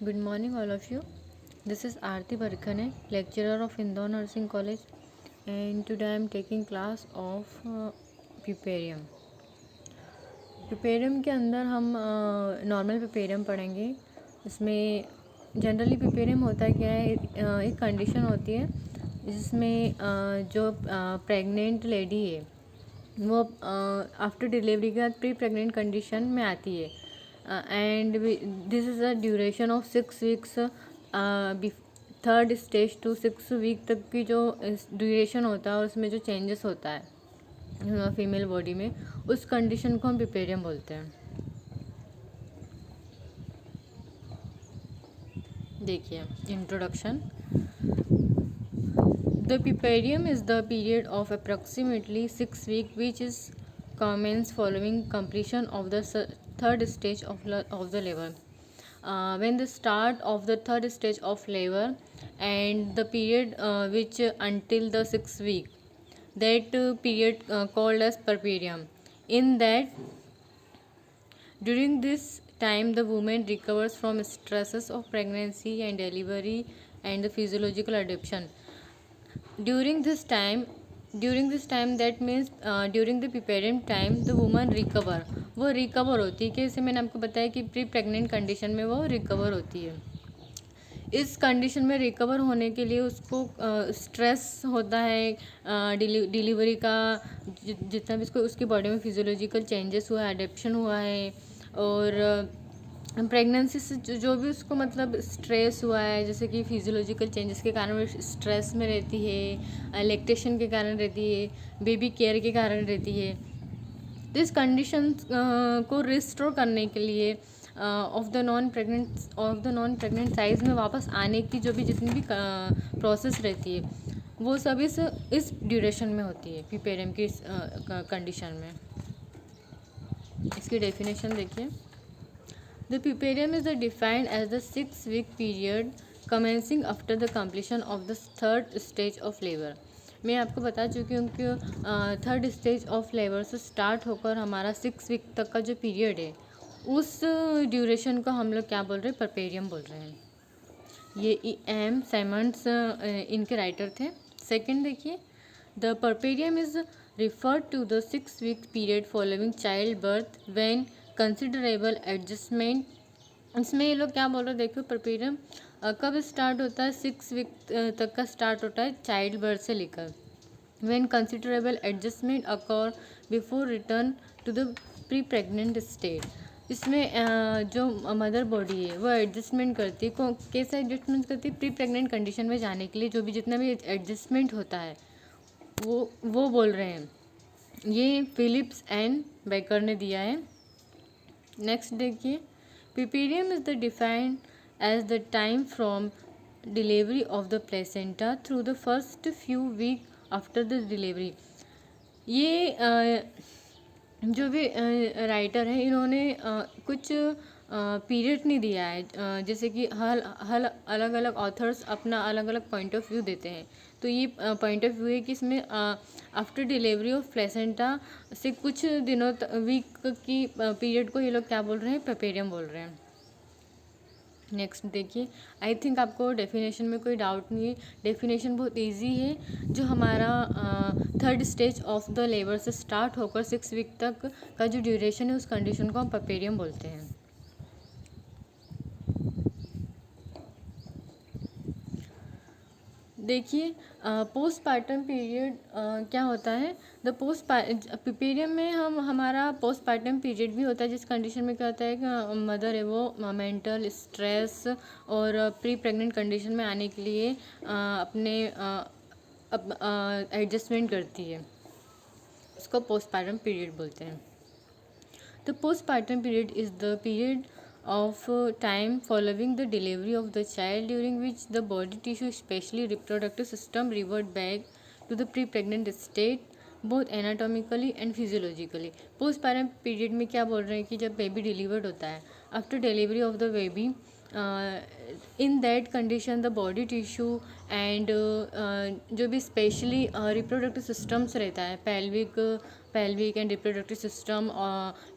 Good morning, all of you. This is Aarti Barkhane, lecturer of Indore Nursing College, and today I am taking class of पिपेरियम. पिपेरियम के अंदर हम normal पिपेरियम पढ़ेंगे. इसमें generally पिपेरियम होता क्या है, एक कंडीशन होती है जिसमें जो प्रेग्नेंट लेडी है वो आफ्टर डिलीवरी के बाद प्री प्रेग्नेंट कंडीशन में आती है. And this is a duration of 6 weeks. Third stage to 6 week तक की जो ड्यूरेशन होता है और उसमें जो चेंजेस होता है फीमेल बॉडी में, उस कंडीशन को हम पिपेरियम बोलते हैं. देखिए introduction. The piparium is the period of approximately 6 weeks which is commence following completion of the third stage of the labor. When the start of the third stage of labor and the period which until the 6th week, that period called as puerperium. In that, during this time the woman recovers from stresses of pregnancy and delivery and the physiological adaptation. During this time that means during the puerperium time the woman वो recover होती है. कैसे, मैंने आपको बताया कि pre pregnant condition में वो रिकवर होती है. इस कंडीशन में रिकवर होने के लिए उसको स्ट्रेस होता है डिलीवरी का, जितना भी उसकी बॉडी में फिजियोलॉजिकल चेंजेस हुआ है, अडेप्शन हुआ है, और प्रेगनेंसी से जो भी उसको मतलब स्ट्रेस हुआ है, जैसे कि फिजियोलॉजिकल चेंजेस के कारण वो स्ट्रेस में रहती है, लैक्टेशन के कारण रहती है, बेबी केयर के कारण रहती है. तो इस कंडीशन को रिस्टोर करने के लिए of the non pregnant size में वापस आने की जो भी जितनी भी प्रोसेस रहती है वो सब इस ड्यूरेशन में होती है पिपेरियम की कंडीशन में. इसकी डेफिनेशन देखिए. The piparium is defined as the 6-week period commencing after the completion of the third stage of labor. मैं आपको बता चुकी हूँ कि थर्ड स्टेज ऑफ लेबर से स्टार्ट होकर हमारा 6 वीक तक का जो पीरियड है उस ड्यूरेशन को हम लोग क्या बोल रहे हैं, परपेरियम बोल रहे हैं. ये एम साइमंड्स इनके राइटर थे. सेकंड देखिए, the puerperium is referred to the 6 week period following child birth when considerable adjustment. इसमें ये लोग क्या बोल रहे हैं, देखो परपेरियम कब स्टार्ट होता है, 6 वीक तक का स्टार्ट होता है चाइल्ड बर्थ से लेकर. When considerable adjustment occur before return to the pre pregnant state. इसमें जो मदर बॉडी है वो एडजस्टमेंट करती है. कैसा एडजस्टमेंट करती है, प्री प्रेग्नेंट कंडीशन में जाने के लिए जो भी जितना भी एडजस्टमेंट होता है वो बोल रहे हैं. ये फिलिप्स एंड बेकर ने दिया है. नेक्स्ट देखिए, puerperium is the defined as the time from delivery of the placenta through the first few week after the delivery. ये जो भी राइटर है इन्होंने कुछ पीरियड नहीं दिया है, जैसे कि हर अलग अलग ऑथर्स अपना अलग अलग पॉइंट ऑफ व्यू देते हैं. तो ये पॉइंट ऑफ व्यू है कि इसमें आफ्टर डिलीवरी ऑफ प्लेसेंटा से कुछ दिनों वीक की पीरियड को ये लोग क्या बोल रहे हैं, पिपेरियम बोल रहे हैं. नेक्स्ट देखिए, आई थिंक आपको डेफिनेशन में कोई डाउट नहीं है. डेफिनेशन बहुत इजी है. जो हमारा third stage of the labour से स्टार्ट होकर 6 वीक तक का जो ड्यूरेशन है उस कंडीशन को हम पिपेरियम बोलते हैं. देखिए, पोस्टपार्टम पीरियड क्या होता है. द पिपेरियम में हमारा पोस्टपार्टम पीरियड भी होता है, जिस कंडीशन में क्या होता है कि मदर है वो मेंटल स्ट्रेस और प्री प्रेग्नेंट कंडीशन में आने के लिए अपने एडजस्टमेंट करती है. उसको पोस्टपार्टम पीरियड बोलते हैं. The postpartum period is the period of time following the delivery of the child during which the body tissue especially reproductive system revert back to the pre-pregnant state both anatomically and physiologically. postpartum period में क्या बोल रहे हैं कि जब baby delivered होता है, after delivery of the baby in that condition the body tissue and जो भी स्पेशली रिप्रोडक्टिव सिस्टम्स रहता है, pelvic and reproductive system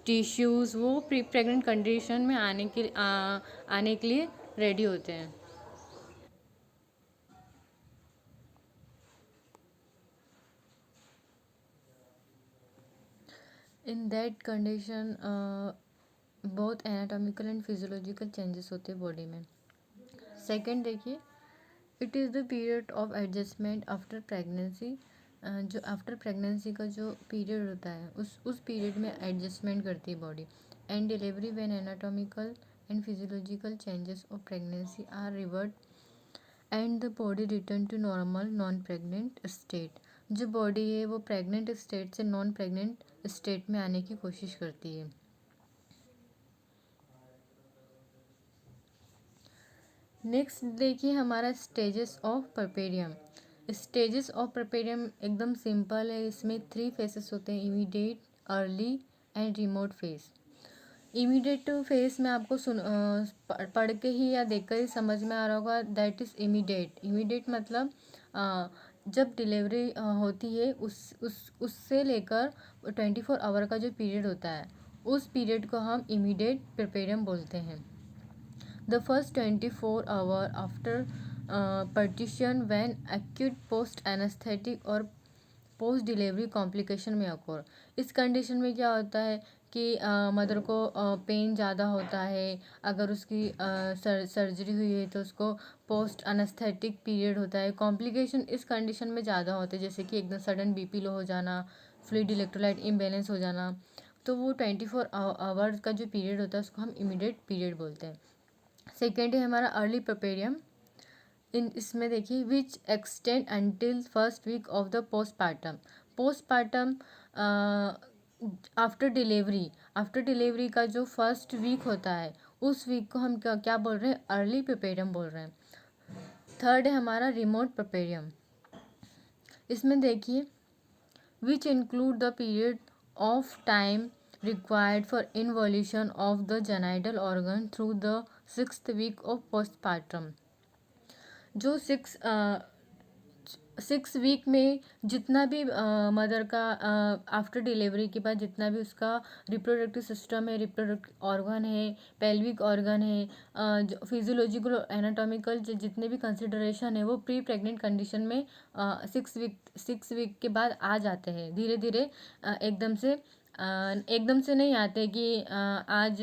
tissues, वो प्री प्रेग्नेंट कंडीशन में आने के लिए रेडी होते हैं। इन दैट कंडीशन बहुत एनाटॉमिकल एंड फिजियोलॉजिकल चेंजेस होते हैं बॉडी में। सेकंड देखिए, it is the period of adjustment after pregnancy. जो आफ्टर प्रेगनेंसी का जो पीरियड होता है उस पीरियड में एडजस्टमेंट करती है body. And delivery when anatomical and physiological changes of pregnancy are revert and the body return to normal non pregnant state. जो बॉडी है वो प्रेग्नेंट स्टेट से नॉन प्रेग्नेंट स्टेट में आने की कोशिश करती है। नेक्स्ट देखिए हमारा stages of puerperium. Stages of puerperium एकदम सिंपल है, इसमें 3 फेसेस होते हैं, immediate, early and remote phase. Immediate phase में आपको पढ़ के ही या देख कर ही समझ में आ रहा होगा, दैट इज़ इमीडिएट। इमीडिएट मतलब जब डिलीवरी होती है उससे लेकर 24 आवर का जो पीरियड होता है उस पीरियड को हम इमीडिएट परपेरियम बोलते हैं। The first 24 hour after partition when acute post anesthetic और पोस्ट डिलीवरी कॉम्प्लिकेशन में अकोर। इस कंडीशन में क्या होता है कि मदर को पेन ज़्यादा होता है, अगर उसकी सर्जरी हुई है तो उसको पोस्ट अनेस्थेटिक पीरियड होता है। कॉम्प्लिकेशन इस कंडीशन में ज़्यादा होते हैं, जैसे कि एकदम सडन बीपी लो हो जाना, फ्लूइड इलेक्ट्रोलाइट इम्बैलेंस हो जाना। तो वो 24 आवर्स का जो पीरियड होता है उसको हम इमीडिएट पीरियड बोलते हैं। सेकेंड है हमारा अर्ली परपेरियम। इसमें देखिए which extend until first week of the postpartum. Postpartum after delivery का जो फर्स्ट वीक होता है उस वीक को हम क्या बोल रहे हैं, अर्ली परपेरियम बोल रहे हैं। थर्ड है हमारा रिमोट परपेरियम। इसमें देखिए which include the period of time required for involution of the genital organ through the 6th week of postpartum। जो 6 वीक में जितना भी मदर का आफ्टर डिलीवरी के बाद जितना भी उसका रिप्रोडक्टिव सिस्टम है, रिप्रोडक्टिव ऑर्गन है, पेल्विक ऑर्गन है, जो फिजियोलॉजिकल और एनाटॉमिकल जितने भी कंसिडरेशन है वो प्री प्रेग्नेंट कंडीशन में 6 वीक के बाद आ जाते हैं। धीरे धीरे एकदम से नहीं आते कि आज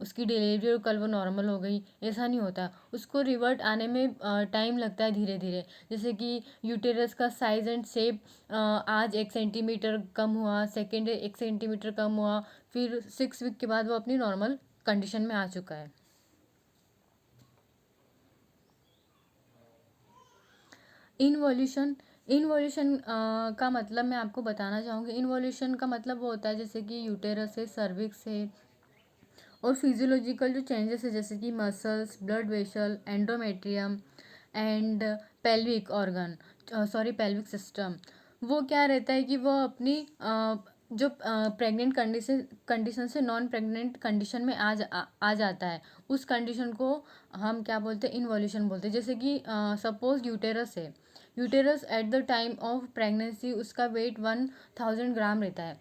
उसकी डिलीवरी और कल वो नॉर्मल हो गई, ऐसा नहीं होता। उसको रिवर्ट आने में टाइम लगता है धीरे धीरे। जैसे कि यूटेरस का साइज एंड शेप आज 1 सेंटीमीटर कम हुआ, सेकेंड 1 सेंटीमीटर कम हुआ, फिर 6 वीक के बाद वो अपनी नॉर्मल कंडीशन में आ चुका है। इन्वॉल्यूशन का मतलब मैं आपको बताना चाहूँगी। इन्वॉल्यूशन का मतलब वो होता है जैसे कि यूटेरस है, सर्विक्स है और फिजियोलॉजिकल जो चेंजेस है जैसे कि muscles, blood vessel, endometrium and pelvic organ, pelvic system, वो क्या रहता है कि वो अपनी जो प्रेग्नेंट कंडीशन से नॉन प्रेग्नेंट कंडीशन में आ जाता है, उस कंडीशन को हम क्या बोलते हैं, इन्वॉल्यूशन बोलते हैं। जैसे कि सपोज यूटेरस है, uterus at the time of pregnancy उसका वेट 1000 ग्राम रहता है,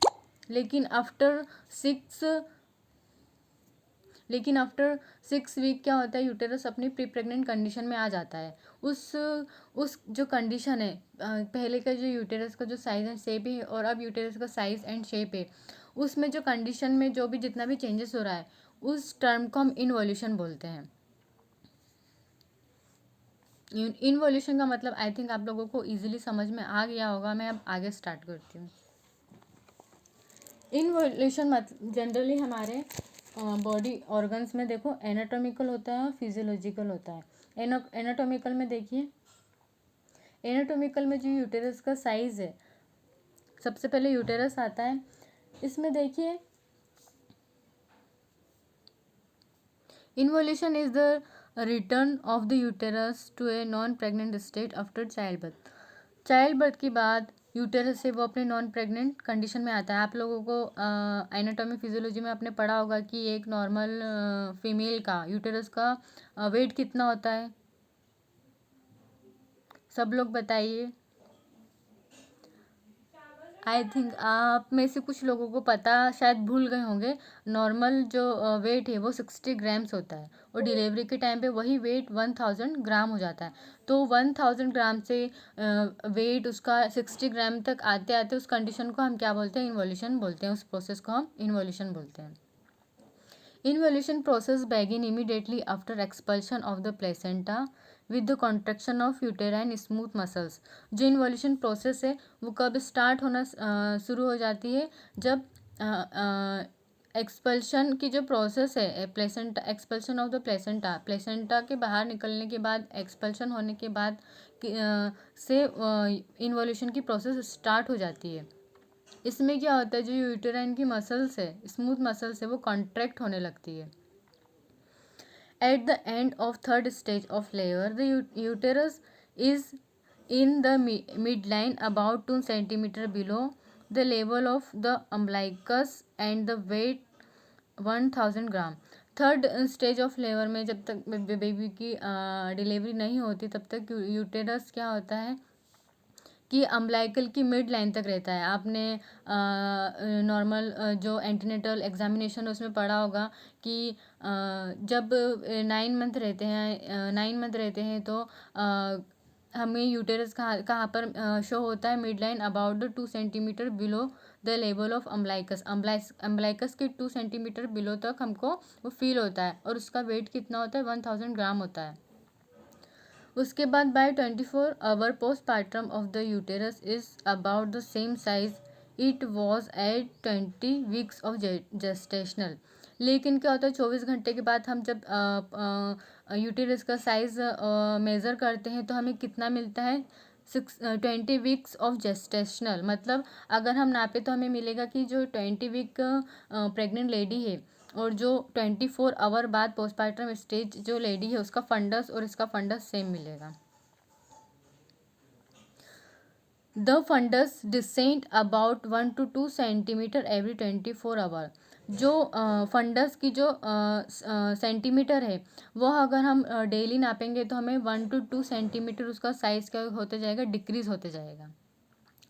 लेकिन आफ्टर 6 वीक क्या होता है, यूटेरस अपनी प्री प्रेग्नेंट कंडीशन में आ जाता है। उस जो कंडीशन है, पहले का जो यूटेरस का जो साइज़ एंड शेप है और अब यूटेरस का साइज़ एंड शेप है, उसमें जो कंडीशन में जो भी जितना भी चेंजेस हो रहा है उस टर्म को हम इन्वॉल्यूशन बोलते हैं। इन्वॉल्यूशन का मतलब आई थिंक आप लोगों को ईजिली समझ में आ गया होगा। मैं अब आगे स्टार्ट करती हूँ। इन्वॉल्यूशन मतलब जनरली हमारे बॉडी ऑर्गन्स में देखो एनाटॉमिकल होता है और फिजियोलॉजिकल होता है। एनाटॉमिकल में देखिए, एनाटॉमिकल में जो यूटेरस का साइज़ है, सबसे पहले यूटेरस आता है। इसमें देखिए involution is the return of the uterus to a non pregnant state after child birth के बाद यूटेरस से वो अपने नॉन प्रेग्नेंट कंडीशन में आता है। आप लोगों को एनाटॉमी फिजियोलॉजी में आपने पढ़ा होगा कि एक नॉर्मल फीमेल का यूटेरस का वेट कितना होता है, सब लोग बताइए। आई थिंक आप में से कुछ लोगों को पता शायद भूल गए होंगे, नॉर्मल जो वेट है वो 60 ग्राम्स होता है और डिलीवरी के टाइम पे वही वेट 1000 ग्राम हो जाता है। तो 1000 ग्राम से वेट उसका 60 ग्राम तक आते आते उस कंडीशन को हम क्या बोलते हैं, इन्वोल्यूशन बोलते हैं। उस प्रोसेस को हम इन्वोल्यूशन बोलते हैं। Involution process begin immediately after expulsion of the placenta with the contraction of uterine smooth muscles। जो इन्वोल्यूशन प्रोसेस है वो कब स्टार्ट होना शुरू हो जाती है, जब एक्सपल्शन की जो प्रोसेस है, placenta, expulsion of the placenta, placenta के बाहर निकलने के बाद, एक्सपल्शन होने के बाद से इन्वोल्यूशन की प्रोसेस स्टार्ट हो जाती है। इसमें क्या होता है, जो यूटेराइन की मसल्स है, स्मूथ मसल्स है, वो कॉन्ट्रैक्ट होने लगती है। At the end of third stage of labour the uterus is in the mid line about 2 centimetre below the level of the umbilicus and the weight 1000 gram. Third stage of labour में जब तक baby की delivery नहीं होती तब तक uterus क्या होता है कि अम्बलाइकल की मिड लाइन तक रहता है। आपने नॉर्मल जो एंटीनेटल एग्जामिनेशन उसमें पढ़ा होगा कि जब 9 मंथ रहते हैं, 9 मंथ रहते हैं तो हमें यूटेरस कहाँ पर शो होता है, mid line about the 2 centimetre below the level of umbilicus. Umbilicus के 2 सेंटीमीटर बिलो तक हमको वो फील होता है और उसका वेट कितना होता है, 1000 ग्राम होता है। उसके बाद by 24 hour postpartum of the uterus is about the same size it was at 20 weeks of gestational. लेकिन क्या होता है, 24 घंटे के बाद हम जब यूटेरस का साइज मेज़र करते हैं तो हमें कितना मिलता है, 20 वीक्स ऑफ जेस्टेशनल। मतलब अगर हम नापे तो हमें मिलेगा कि जो 20 वीक प्रेग्नेंट लेडी है और जो 24 आवर बाद पोस्टपार्टम स्टेज जो लेडी है उसका फंडस और इसका फंडस सेम मिलेगा। The fundus descent about 1 to 2 centimetre every 24 hour. जो फंडस की जो सेंटीमीटर है वो अगर हम डेली नापेंगे तो हमें 1 to 2 सेंटीमीटर उसका साइज क्या होते जाएगा, डिक्रीज होते जाएगा।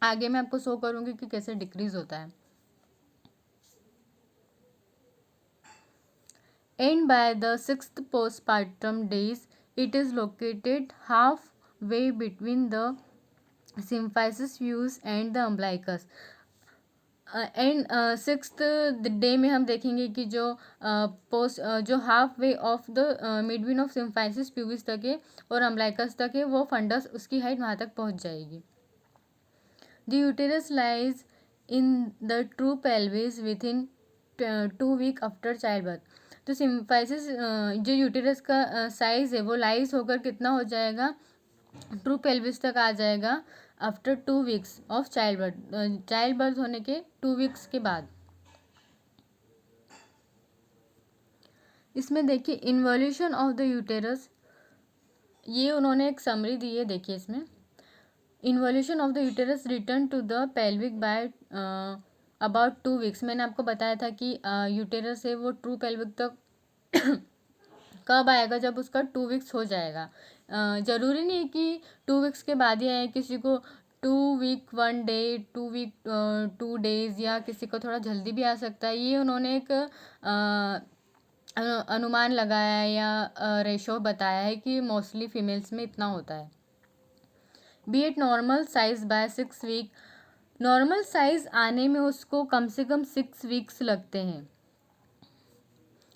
आगे मैं आपको शो करूँगी कि कैसे डिक्रीज होता है। And by the 6th postpartum days, it is located halfway between the symphysis pubis and the umbilicus। And 6th day में हम देखेंगे कि जो जो half way of the midway of symphysis pubis तक है और अम्बलाइकस तक है, वो फंडस उसकी हाइट वहाँ तक पहुँच जाएगी। The uterus lies in the true pelvis within 2 week after child birth. तो सिम्फाइसिस जो यूटेरस का साइज है वो लाइज होकर कितना हो जाएगा, ट्रू पेल्विस तक आ जाएगा after 2 weeks of child birth, child birth होने के 2 वीक्स के बाद। इसमें देखिए इन्वोल्यूशन ऑफ द यूटेरस, ये उन्होंने एक समरी दी है, देखिए इसमें involution of the uterus return to the pelvic by about 2 weeks. मैंने आपको बताया था कि यूटेरस है वो ट्रू पेल्विक तक कब आएगा, जब उसका 2 वीक्स हो जाएगा। ज़रूरी नहीं कि 2 वीक्स के बाद ही आए, किसी को 2 वीक 1 डे, 2 वीक 2 डेज़, या किसी को थोड़ा जल्दी भी आ सकता है। ये उन्होंने एक अनुमान लगाया है या रेशो बताया है कि मोस्टली फीमेल्स में इतना होता है। Be at normal size by 6 week, normal size आने में उसको कम से कम 6 वीक्स लगते हैं।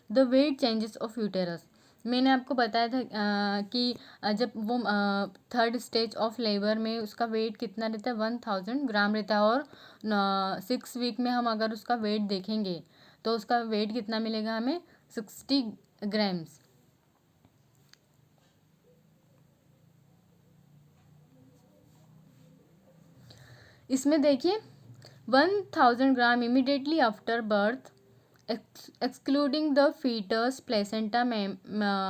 The weight changes of uterus, मैंने आपको बताया था कि जब वो थर्ड स्टेज ऑफ लेबर में उसका वेट कितना रहता है, 1000 ग्राम रहता है और 6 वीक में हम अगर उसका वेट देखेंगे तो उसका वेट कितना मिलेगा हमें, 60 ग्राम्स। इसमें देखिए 1000 gram immediately after birth excluding the fetus, placenta,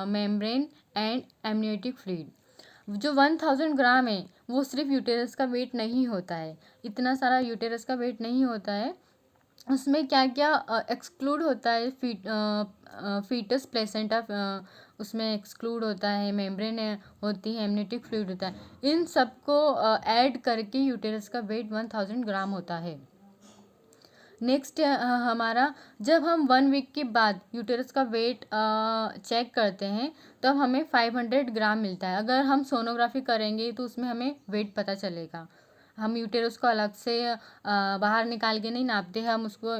membrane and amniotic fluid। जो 1000 ग्राम है वो सिर्फ यूटेरस का वेट नहीं होता है, इतना सारा यूटेरस का वेट नहीं होता है, उसमें क्या क्या एक्सक्लूड होता है, फीटस प्लेसेंटा उसमें एक्सक्लूड होता है, मेम्ब्रेन होती है, एमनियोटिक फ्लूइड होता है, इन सबको ऐड करके यूटेरस का वेट 1000 ग्राम होता है। नेक्स्ट हमारा, जब हम 1 वीक के बाद यूटेरस का वेट चेक करते हैं तब हमें 500 ग्राम मिलता है। अगर हम सोनोग्राफी करेंगे तो उसमें हमें वेट पता चलेगा। हम यूटेरस को अलग से बाहर निकाल के नहीं नापते हैं, हम उसको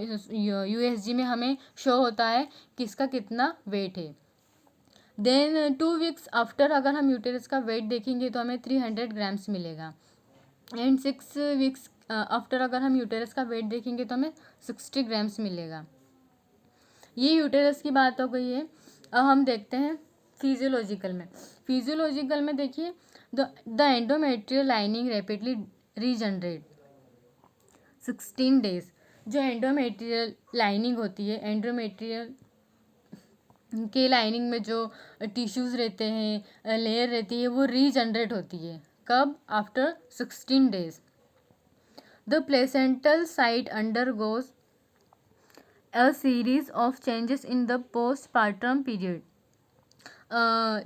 यूएसजी में हमें शो होता है कि इसका कितना वेट है। देन 2 वीक्स आफ्टर अगर हम यूटेरस का वेट देखेंगे तो हमें 300 ग्राम्स मिलेगा। एंड 6 वीक्स आफ्टर अगर हम यूटेरस का वेट देखेंगे तो हमें 60 ग्राम्स मिलेगा। ये यूटेरस की बात हो गई है। अब हम देखते हैं फिजियोलॉजिकल में। फिजियोलॉजिकल में देखिए, the endometrial lining rapidly regenerate 16 days. जो एंडोमेट्रियल लाइनिंग होती है, एंडोमेट्रियल के लाइनिंग में जो टिश्यूज़ रहते हैं, लेयर रहती है, वो रीजनरेट होती है। कब? After 16 days. The placental site undergoes a series of changes in the postpartum period।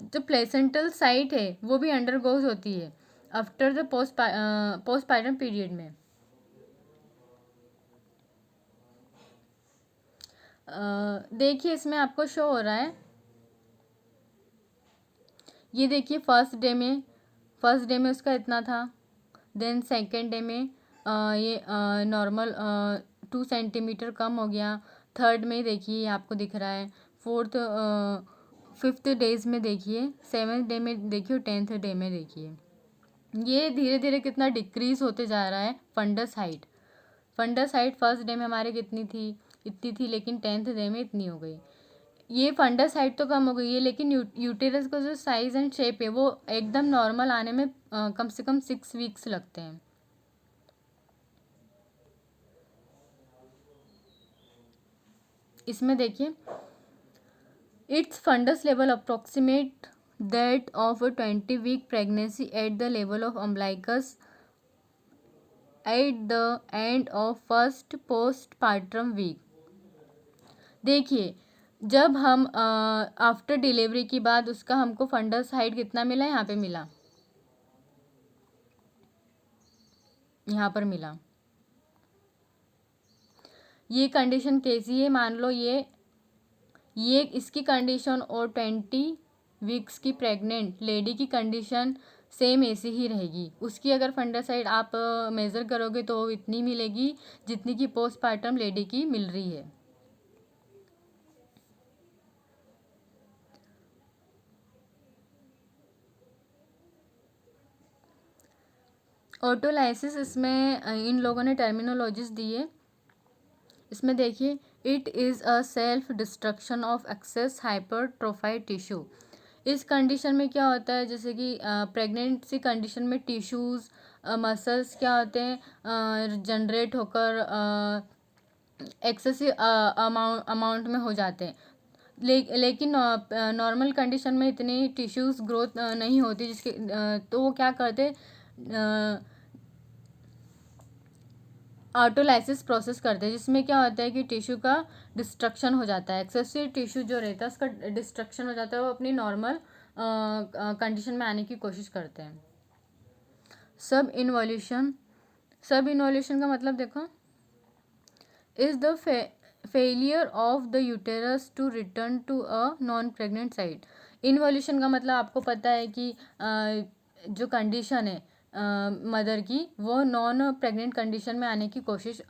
जो प्लेसेंटल साइट है वो भी अंडरगोज होती है आफ्टर द पोस्टपार्टम पीरियड में। देखिए इसमें आपको शो हो रहा है, ये देखिए फर्स्ट डे में उसका इतना था, देन सेकेंड डे में ये नॉर्मल 2 सेंटीमीटर कम हो गया, थर्ड में देखिए आपको दिख रहा है, फोर्थ 5th डेज में देखिए, 7th डे में देखिए और 10th डे में देखिए, ये धीरे धीरे कितना डिक्रीज होते जा रहा है। फंडस हाइट फर्स्ट डे में हमारे कितनी थी, इतनी थी, लेकिन 10th डे में इतनी हो गई। ये फंडस हाइट तो कम हो गई है, लेकिन यूटेरस का जो साइज एंड शेप है वो एकदम नॉर्मल आने में कम से कम 6 वीक्स लगते हैं। इसमें देखिए, its fundus level approximate that of 20 week pregnancy at the level of umbilicus at the end of first postpartum week. देखिए जब हम आफ्टर डिलीवरी के बाद उसका हमको फंडस हाइट कितना मिला, यहाँ पे मिला, यहाँ पर मिला। ये कंडीशन कैसी है, मान लो ये इसकी कंडीशन और 20 वीक्स की प्रेग्नेंट लेडी की कंडीशन सेम ऐसी ही रहेगी। उसकी अगर फंडस हाइट आप मेज़र करोगे तो इतनी मिलेगी जितनी की पोस्टपार्टम लेडी की मिल रही है। ऑटोलाइसिस, इसमें इन लोगों ने टर्मिनोलॉजीज दी है। इसमें देखिए, it is a self destruction of excess hypertrophied tissue. इस कंडीशन में क्या होता है, जैसे कि प्रेगनेंसी कंडीशन में टिश्यूज़ मसल्स क्या होते हैं, जनरेट होकर एक्सेसिव अमाउंट में हो जाते हैं, लेकिन नॉर्मल कंडीशन में इतनी टिश्यूज़ ग्रोथ नहीं होती, जिसके तो वो क्या करते, ऑटोलाइसिस प्रोसेस करते हैं, जिसमें क्या होता है कि टिश्यू का डिस्ट्रक्शन हो जाता है, एक्सेसिव टिश्यू जो रहता है उसका डिस्ट्रक्शन हो जाता है, वो अपनी नॉर्मल कंडीशन में आने की कोशिश करते हैं। सब इन्वॉल्यूशन का मतलब देखो, is the failure of the uterus to return to a non pregnant site. Involution का मतलब आपको पता है कि जो कंडीशन है मदर की, वो नॉन प्रेग्नेंट कंडीशन में आने की कोशिश,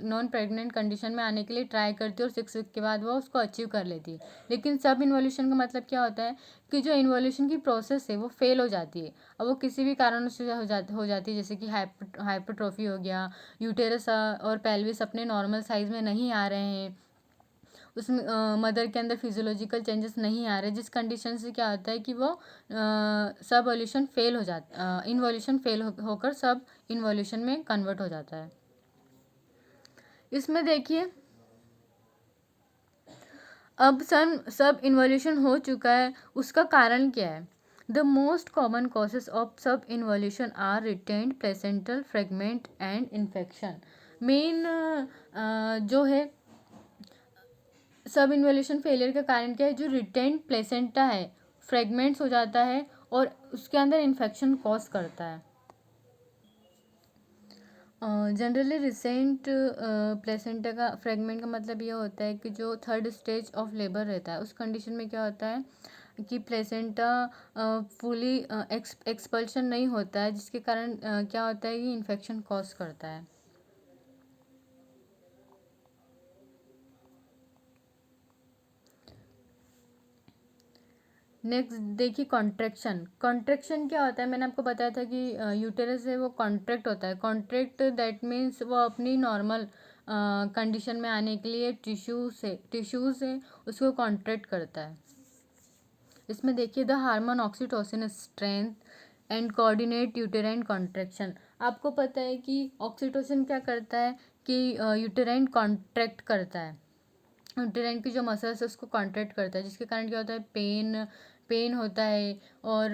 नॉन प्रेग्नेंट कंडीशन में आने के लिए ट्राई करती है और 6 वीक के बाद वो उसको अचीव कर लेती है। लेकिन सब इन्वॉल्यूशन का मतलब क्या होता है कि जो इन्वॉल्यूशन की प्रोसेस है वो फेल हो जाती है, अब वो किसी भी कारण से हो जाती है, जैसे कि हाइपरट्रोफी हो गया, यूटेरस और पेल्विस अपने नॉर्मल साइज में नहीं आ रहे हैं, उसमें मदर के अंदर फिजियोलॉजिकल चेंजेस नहीं आ रहे, जिस कंडीशन से क्या होता है कि वो सब इन्वॉल्यूशन फेल होकर सब इन्वॉल्यूशन में कन्वर्ट हो जाता है। इसमें देखिए, अब सब इन्वॉल्यूशन हो चुका है, उसका कारण क्या है। The most common causes of sub involution are retained placental fragment and infection. Main जो है सब इन्वोल्यूशन फेलियर का कारण क्या है, जो रिटेंड प्लेसेंटा है फ्रेगमेंट्स हो जाता है और उसके अंदर इन्फेक्शन कॉज करता है। जनरली रिसेंट प्लेसेंटा का फ्रेगमेंट का मतलब ये होता है कि जो थर्ड स्टेज ऑफ लेबर रहता है, उस कंडीशन में क्या होता है कि प्लेसेंटा फुली एक्सपल्शन नहीं होता है, जिसके कारण क्या होता है कि इन्फेक्शन कॉज करता है। नेक्स्ट देखिए कॉन्ट्रैक्शन। कॉन्ट्रैक्शन क्या होता है, मैंने आपको बताया था कि यूटेरस है वो कॉन्ट्रैक्ट होता है। कॉन्ट्रैक्ट दैट मीन्स वो अपनी नॉर्मल कंडीशन में आने के लिए टिश्यू से उसको कॉन्ट्रैक्ट करता है। इसमें देखिए the hormone oxytocin strength and coordinate uterine contraction. आपको पता है कि ऑक्सीटोसिन क्या करता है कि यूटेराइन कॉन्ट्रैक्ट करता है, यूटेराइन की जो मसल्स है उसको कॉन्ट्रैक्ट करता है, जिसके कारण क्या होता है पेन होता है और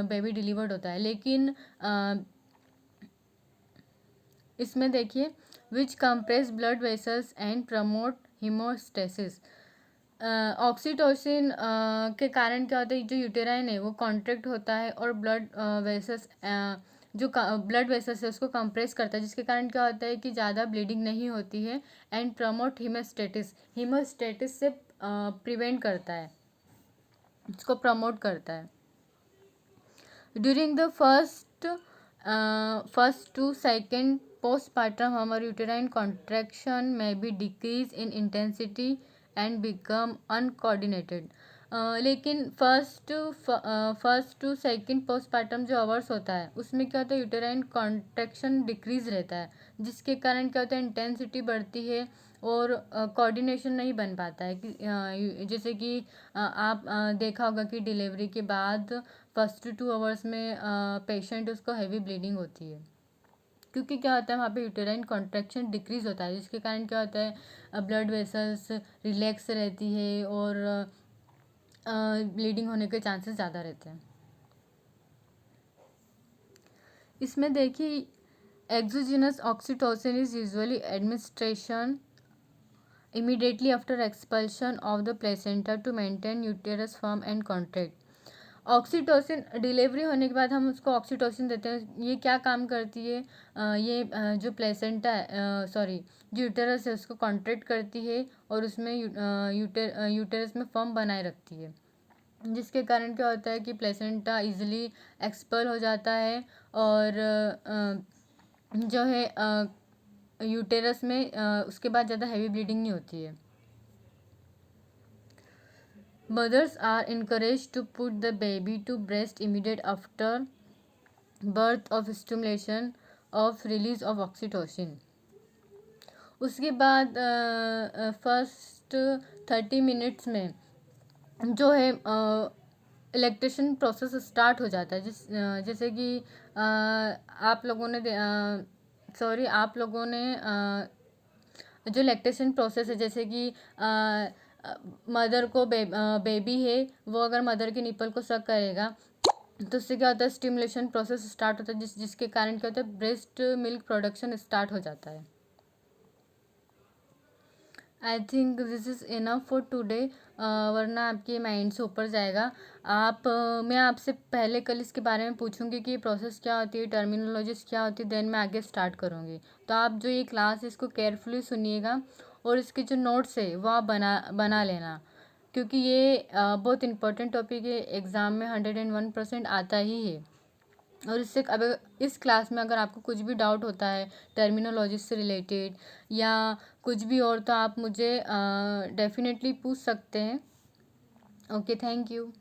बेबी डिलीवर्ड होता है। लेकिन इसमें देखिए which compress blood vessels and promote hemostasis. Oxytocin के कारण क्या होता है, जो यूटेराइन है वो कॉन्ट्रैक्ट होता है और ब्लड वेसल्स जो ब्लड वेसल्स है उसको कंप्रेस करता है, जिसके कारण क्या होता है कि ज़्यादा ब्लीडिंग नहीं होती है एंड प्रमोट हीमोस्टेटिस से प्रिवेंट करता है, इसको प्रमोट करता है। During the first to second postpartum हमारे यूटेराइन कॉन्ट्रैक्शन में भी decrease in intensity and become uncoordinated. लेकिन फर्स्ट टू सेकेंड पोस्टपार्टम जो आवर्स होता है उसमें क्या होता है, यूटेराइन कॉन्ट्रैक्शन डिक्रीज रहता है, जिसके कारण क्या होता है इंटेंसिटी बढ़ती है और कोऑर्डिनेशन नहीं बन पाता है कि जैसे कि आप देखा होगा कि डिलीवरी के बाद फर्स्ट 2 आवर्स में पेशेंट उसको हैवी ब्लीडिंग होती है, क्योंकि क्या होता है वहाँ पे यूटेराइन कॉन्ट्रैक्शन डिक्रीज होता है, जिसके कारण क्या होता है ब्लड वेसल्स रिलैक्स रहती है और ब्लीडिंग होने के चांसेस ज़्यादा रहते हैं। इसमें देखिए exogenous oxytocin is usually administration immediately after expulsion of the placenta to maintain uterus firm and contract। Oxytocin delivery होने के बाद हम उसको ऑक्सीटोसिन देते हैं। ये क्या काम करती है, जो प्लेसेंटा है जो यूटेरस है उसको कॉन्ट्रैक्ट करती है और उसमें यूटेरस में फर्म बनाए रखती है, जिसके कारण क्या होता है कि प्लेसेंटा इजीली एक्सपल हो जाता है और जो है यूटेरस में उसके बाद ज़्यादा हैवी ब्लीडिंग नहीं होती है। Mothers are encouraged to put the baby to breast immediate after birth of stimulation of release of oxytocin। उसके बाद फर्स्ट 30 मिनट्स में जो है लैक्टेशन प्रोसेस स्टार्ट हो जाता है, जैसे कि आप लोगों ने जो लैक्टेशन प्रोसेस है, जैसे कि मदर को बेबी है वो अगर मदर के निपल को सक करेगा तो उससे क्या होता है स्टिमुलेशन प्रोसेस स्टार्ट होता है, जिसके कारण क्या होता है ब्रेस्ट मिल्क प्रोडक्शन स्टार्ट हो जाता है। I think this is enough for today, वरना आपके माइंड से ऊपर जाएगा। मैं आपसे पहले कल इसके बारे में पूछूंगी कि प्रोसेस क्या होती है, टर्मिनोलॉजीज क्या होती है, देन मैं आगे स्टार्ट करूँगी। तो आप जो ये क्लास है इसको केयरफुली सुनिएगा और इसके जो नोट्स है वो आप बना लेना, क्योंकि ये बहुत इंपॉर्टेंट टॉपिक है, एग्ज़ाम में 101% आता ही है। और इससे अब इस क्लास में अगर आपको कुछ भी डाउट होता है टर्मिनोलॉजी से रिलेटेड या कुछ भी और, तो आप मुझे डेफिनेटली पूछ सकते हैं। Okay, thank you.